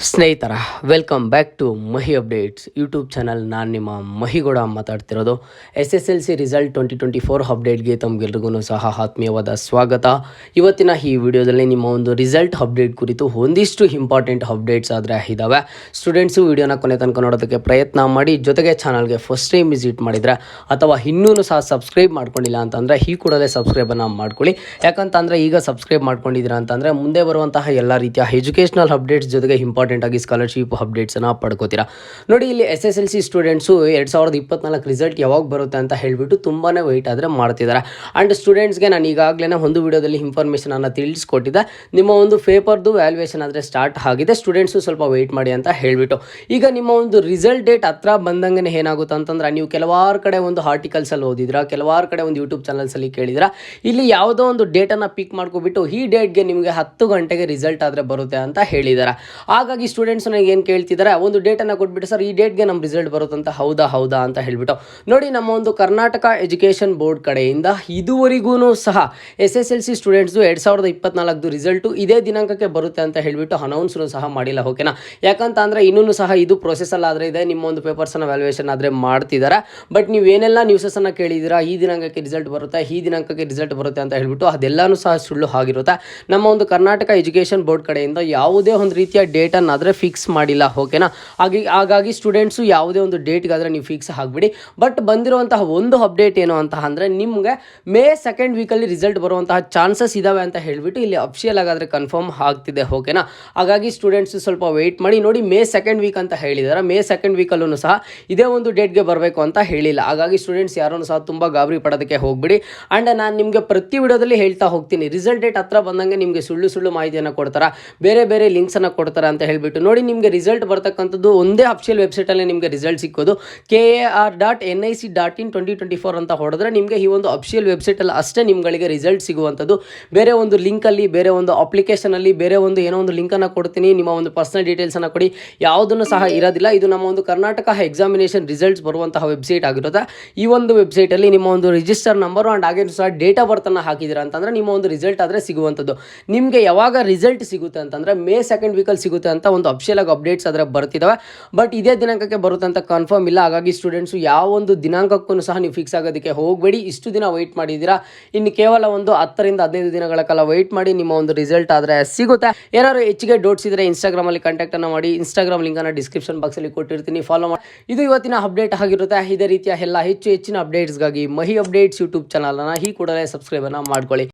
ಸ್ನೇಹಿತರ welcome back to Mahi updates YouTube channel. ನಾನು ನಿಮ್ಮ ಮಹಿಗೌಡ ಮಾತಾಡ್ತಿರೋದು. SSLC ರಿಸಲ್ಟ್ 2024 ಅಪ್ಡೇಟ್ಗೆ ತಮಗೆಲ್ರಿಗೂ ಸಹ ಆತ್ಮೀಯವಾದ ಸ್ವಾಗತ. ಇವತ್ತಿನ ಈ ವಿಡಿಯೋದಲ್ಲಿ ನಿಮ್ಮ ಒಂದು ರಿಸಲ್ಟ್ ಅಪ್ಡೇಟ್ ಕುರಿತು ಒಂದಿಷ್ಟು ಇಂಪಾರ್ಟೆಂಟ್ ಅಪ್ಡೇಟ್ಸ್ ಆದರೆ ಇದ್ದಾವೆ. ಸ್ಟೂಡೆಂಟ್ಸು ವಿಡಿಯೋನ ಕೊನೆ ತನಕ ನೋಡೋದಕ್ಕೆ ಪ್ರಯತ್ನ ಮಾಡಿ. ಜೊತೆಗೆ ಚಾನಲ್ಗೆ ಫಸ್ಟ್ ಟೈಮ್ ವಿಸಿಟ್ ಮಾಡಿದರೆ ಅಥವಾ ಇನ್ನೂ ಸಹ ಸಬ್ಸ್ಕ್ರೈಬ್ ಮಾಡ್ಕೊಂಡಿಲ್ಲ ಅಂತಂದರೆ ಈ ಕೂಡಲೇ ಸಬ್ಸ್ಕ್ರೈಬನ್ನು ಮಾಡ್ಕೊಳ್ಳಿ. ಯಾಕಂತಂದರೆ ಈಗ ಸಬ್ಸ್ಕ್ರೈಬ್ ಮಾಡ್ಕೊಂಡಿದ್ದೀರಾ ಅಂತಂದರೆ ಮುಂದೆ ಬರುವಂತಹ ಎಲ್ಲ ರೀತಿಯ ಎಜುಕೇಷನಲ್ ಅಪ್ಡೇಟ್ಸ್ ಜೊತೆಗೆ ಇಂಪಾರ್ಟೆಂಟ್ ಆಗಿ ಸ್ಕಾಲರ್ಶಿಪ್ ಅಪ್ಡೇಟ್ಸನ್ನು ಪಡ್ಕೋತೀರಾ. ನೋಡಿ, ಇಲ್ಲಿ SSLC ಸ್ಟೂಡೆಂಟ್ಸು 2024 ರಿಸಲ್ಟ್ ಯಾವಾಗ ಬರುತ್ತೆ ಅಂತ ಹೇಳಿಬಿಟ್ಟು ತುಂಬಾ ವೆಯ್ಟ್ ಆದರೆ ಮಾಡ್ತಿದ್ದಾರೆ. ಆ್ಯಂಡ್ ಸ್ಟೂಡೆಂಟ್ಸ್ಗೆ ನಾನು ಈಗಾಗಲೇ ಒಂದು ವಿಡಿಯೋದಲ್ಲಿ ಇನ್ಫಾರ್ಮೇಷನನ್ನು ತಿಳಿಸ್ಕೊಟ್ಟಿದ್ದೆ. ನಿಮ್ಮ ಒಂದು ಪೇಪರ್ದು ವ್ಯಾಲ್ಯೂಯೇಷನ್ ಆದರೆ ಸ್ಟಾರ್ಟ್ ಆಗಿದೆ, ಸ್ಟೂಡೆಂಟ್ಸು ಸ್ವಲ್ಪ ವೆಯ್ಟ್ ಮಾಡಿ ಅಂತ ಹೇಳಿಬಿಟ್ಟು. ಈಗ ನಿಮ್ಮ ಒಂದು ರಿಸಲ್ಟ್ ಡೇಟ್ ಹತ್ರ ಬಂದಂಗೆ ಏನಾಗುತ್ತೆ ಅಂತಂದ್ರೆ, ನೀವು ಕೆಲವಾರು ಕಡೆ ಒಂದು ಆರ್ಟಿಕಲ್ಸಲ್ಲಿ ಓದಿದ್ರಾ, ಕೆಲವಾರು ಕಡೆ ಒಂದು ಯೂಟ್ಯೂಬ್ ಚಾನಲ್ಸಲ್ಲಿ ಕೇಳಿದ್ರಾ, ಇಲ್ಲಿ ಯಾವುದೋ ಒಂದು ಡೇಟನ್ನು ಪಿಕ್ ಮಾಡ್ಕೊಬಿಟ್ಟು ಈ ಡೇಟ್ಗೆ ನಿಮಗೆ 10 ಗಂಟೆಗೆ ರಿಸಲ್ಟ್ ಆದರೆ ಬರುತ್ತೆ ಅಂತ ಹೇಳಿದ್ದಾರೆ. ಹಾಗಾಗಿ ಸ್ಟೂಡೆಂಟ್ಸ್ ನನಗೆ ಏನು ಕೇಳ್ತಿದ್ದಾರೆ, ಒಂದು ಡೇಟನ್ನು ಕೊಟ್ಬಿಟ್ಟು ಸರ್ ಈ ಡೇಟ್ಗೆ ನಮ್ಮ ರಿಸಲ್ಟ್ ಬರುತ್ತಂತ, ಹೌದಾ ಅಂತ ಹೇಳಿಬಿಟ್ಟು. ನೋಡಿ, ನಮ್ಮ ಒಂದು ಕರ್ನಾಟಕ ಎಜುಕೇಷನ್ ಬೋರ್ಡ್ ಕಡೆಯಿಂದ ಇದುವರೆಗೂ ಸಹ SSLC ಸ್ಟೂಡೆಂಟ್ಸು 2024 ರಿಸಲ್ಟು ಇದೇ ದಿನಾಂಕಕ್ಕೆ ಬರುತ್ತೆ ಅಂತ ಹೇಳಿಬಿಟ್ಟು ಅನೌನ್ಸ್ನು ಸಹ ಮಾಡಿಲ್ಲ. ಓಕೆನಾ? ಯಾಕಂತ ಅಂದರೆ ಇನ್ನೂ ಸಹ ಇದು ಪ್ರೊಸೆಸಲ್ಲಾದರೆ ಇದೆ, ನಿಮ್ಮ ಒಂದು ಪೇಪರ್ಸನ್ನು ವ್ಯಾಲ್ಯೂಯೇಷನ್ ಆದರೆ ಮಾಡ್ತಿದ್ದಾರೆ. ಬಟ್ ನೀವೇನೆಲ್ಲ ನ್ಯೂಸನ್ನು ಕೇಳಿದ್ದೀರಾ, ಈ ದಿನಾಂಕಕ್ಕೆ ರಿಸಲ್ಟ್ ಬರುತ್ತೆ, ಈ ದಿನಾಂಕಕ್ಕೆ ರಿಸಲ್ಟ್ ಬರುತ್ತೆ ಅಂತ ಹೇಳಿಬಿಟ್ಟು, ಅದೆಲ್ಲನೂ ಸಹ ಸುಳ್ಳು ಆಗಿರುತ್ತೆ. ನಮ್ಮ ಒಂದು ಕರ್ನಾಟಕ ಎಜುಕೇಷನ್ ಬೋರ್ಡ್ ಕಡೆಯಿಂದ ಯಾವುದೇ ಒಂದು ರೀತಿಯ ಡೇಟನ್ನು ಆದರೆ ಫಿಕ್ಸ್ ಮಾಡಿಲ್ಲ. ಓಕೆನಾ? ಹಾಗಾಗಿ ಸ್ಟೂಡೆಂಟ್ಸು ಯಾವುದೇ ಒಂದು ಡೇಟ್ಗಾದರೆ ನೀವು ಫಿಕ್ಸ್ ಆಗಿಬಿಡಿ. ಬಟ್ ಬಂದಿರುವಂತಹ ಒಂದು ಅಪ್ಡೇಟ್ ಏನು ಅಂತ ಅಂದರೆ, ನಿಮಗೆ ಮೇ 2nd ವೀಕಲ್ಲಿ ರಿಸಲ್ಟ್ ಬರುವಂತಹ ಚಾನ್ಸಸ್ ಇದ್ದಾವೆ ಅಂತ ಹೇಳಿಬಿಟ್ಟು ಇಲ್ಲಿ ಅಫಿಷಿಯಲ್ ಆಗಾದರೆ ಕನ್ಫರ್ಮ್ ಆಗ್ತಿದೆ. ಓಕೆನಾ? ಹಾಗಾಗಿ ಸ್ಟೂಡೆಂಟ್ಸ್ ಸ್ವಲ್ಪ ವೆಯ್ಟ್ ಮಾಡಿ. ನೋಡಿ, ಮೇ 2nd ವೀಕ್ ಅಂತ ಹೇಳಿದ್ದಾರೆ. ಮೇ 2nd ವೀಕಲ್ಲೂ ಸಹ ಇದೇ ಒಂದು ಡೇಟ್ಗೆ ಬರಬೇಕು ಅಂತ ಹೇಳಿಲ್ಲ. ಹಾಗಾಗಿ ಸ್ಟೂಡೆಂಟ್ಸ್ ಯಾರೂ ಸಹ ತುಂಬ ಗಾಬರಿ ಪಡೋದಕ್ಕೆ ಹೋಗ್ಬಿಡಿ. ಆ್ಯಂಡ್ ನಾನು ನಿಮಗೆ ಪ್ರತಿ ವಿಡಿಯೋದಲ್ಲಿ ಹೇಳ್ತಾ ಹೋಗ್ತೀನಿ, ರಿಸಲ್ಟ್ ಡೇಟ್ ಹತ್ರ ಬಂದಂಗೆ ನಿಮಗೆ ಸುಳ್ಳು ಮಾಹಿತಿಯನ್ನು ಕೊಡ್ತಾರೆ, ಬೇರೆ ಲಿಂಕ್ಸನ್ನು ಕೊಡ್ತಾರೆ ಅಂತ ಹೇಳಿಬಿಟ್ಟು. ನೋಡಿ, ನಿಮಗೆ ರಿಸಲ್ಟ್ ಬರ್ತಕ್ಕಂಥದ್ದು ಒಂದೇ ಅಫಿಷಿಯಲ್ ವೆಬ್ಸೈಟಲ್ಲಿ ನಿಮಗೆ ರಿಸಲ್ಟ್ ಸಿಕ್ಕೋದು. KAR.nic.in 2024 ಅಂತ ಹೊಡೆದ್ರೆ ನಿಮಗೆ ಈ ಒಂದು ಅಫಿಷಿಯಲ್ ವೆಬ್ಸೈಟಲ್ಲಿ ಅಷ್ಟೇ ನಿಮ್ಗಳಿಗೆ ರಿಸಲ್ಟ್ ಸಿಗುವಂಥದ್ದು. ಬೇರೆ ಒಂದು ಲಿಂಕಲ್ಲಿ, ಬೇರೆ ಒಂದು ಅಪ್ಲಿಕೇಶನಲ್ಲಿ, ಬೇರೆ ಒಂದು ಏನೋ ಒಂದು ಲಿಂಕನ್ನು ಕೊಡ್ತೀನಿ, ನಿಮ್ಮ ಒಂದು ಪರ್ಸನಲ್ ಡೀಟೇಲ್ಸನ್ನು ಕೊಡಿ, ಯಾವುದನ್ನು ಸಹ ಇರೋದಿಲ್ಲ. ಇದು ನಮ್ಮ ಒಂದು ಕರ್ನಾಟಕ ಎಕ್ಸಾಮಿನೇಷನ್ ರಿಸಲ್ಟ್ಸ್ ಬರುವಂತಹ ವೆಬ್ಸೈಟ್ ಆಗಿರುತ್ತೆ. ಈ ಒಂದು ವೆಬ್ಸೈಟಲ್ಲಿ ನಿಮ್ಮ ಒಂದು ರಿಜಿಸ್ಟರ್ ನಂಬರು ಆ್ಯಂಡ್ ಹಾಗೆ ಸಹ ಡೇಟ್ ಆಫ್ ಬರ್ತನ್ನು ಹಾಕಿದ್ದೀರಾ ಅಂತಂದರೆ ನಿಮ್ಮ ಒಂದು ರಿಸಲ್ಟ್ ಆದರೆ ಸಿಗುವಂಥದ್ದು. ನಿಮಗೆ ಯಾವಾಗ ರಿಸಲ್ಟ್ ಸಿಗುತ್ತೆ ಅಂತಂದರೆ ಮೇ 2nd ವೀಕಲ್ಲಿ ಸಿಗುತ್ತೆ ಅಂತ ಒಂದು ಅಫಿಷಿಯಲ್ ಆಗಿ ಅಪ್ಡೇಟ್ಸ್ ಆದರೆ ಬರ್ತಿದ್ದಾವೆ. ಬಟ್ ಇದೇ ದಿನಾಂಕಕ್ಕೆ ಬರುತ್ತೆ ಅಂತ ಕನ್ಫರ್ಮ್ ಇಲ್ಲ. ಹಾಗಾಗಿ ಸ್ಟೂಡೆಂಟ್ಸು ಯಾವ ಒಂದು ದಿನಾಂಕಕ್ಕೂ ಸಹ ನೀವು ಫಿಕ್ಸ್ ಆಗೋದಕ್ಕೆ ಹೋಗಬೇಡಿ. ಇಷ್ಟು ದಿನ ವೆಯ್ಟ್ ಮಾಡಿದ್ದೀರಾ, ಇನ್ನು ಕೇವಲ ಒಂದು 10 ರಿಂದ 15 ದಿನಗಳ ಕಾಲ ವೆಯ್ಟ್ ಮಾಡಿ, ನಿಮ್ಮ ಒಂದು ರಿಸಲ್ಟ್ ಆದರೆ ಸಿಗುತ್ತೆ. ಏನಾದ್ರು ಹೆಚ್ಚಿಗೆ ಡೌಟ್ಸ್ ಇದ್ದರೆ ಇನ್ಸ್ಟಾಗ್ರಾಮಲ್ಲಿ ಕಾಂಟ್ಯಾಕ್ಟನ್ನು ಮಾಡಿ. ಇನ್ಸ್ಟಾಗ್ರಾಮ್ ಲಿಂಕನ್ನು ಡಿಸ್ಕ್ರಿಪ್ಷನ್ ಬಾಕ್ಸಲ್ಲಿ ಕೊಟ್ಟಿರ್ತೀನಿ, ಫಾಲೋ ಮಾಡಿ. ಇದು ಇವತ್ತಿನ ಅಪ್ಡೇಟ್ ಆಗಿರುತ್ತೆ. ಇದೇ ರೀತಿಯ ಎಲ್ಲ ಹೆಚ್ಚಿನ ಅಪ್ಡೇಟ್ಸ್ಗಾಗಿ ಮಹಿ ಅಪ್ಡೇಟ್ಸ್ ಯೂಟ್ಯೂಬ್ ಚಾನಲನ್ನು ಈ ಕೂಡಲೇ ಸಬ್ಸ್ಕ್ರೈಬನ್ನು ಮಾಡ್ಕೊಳ್ಳಿ.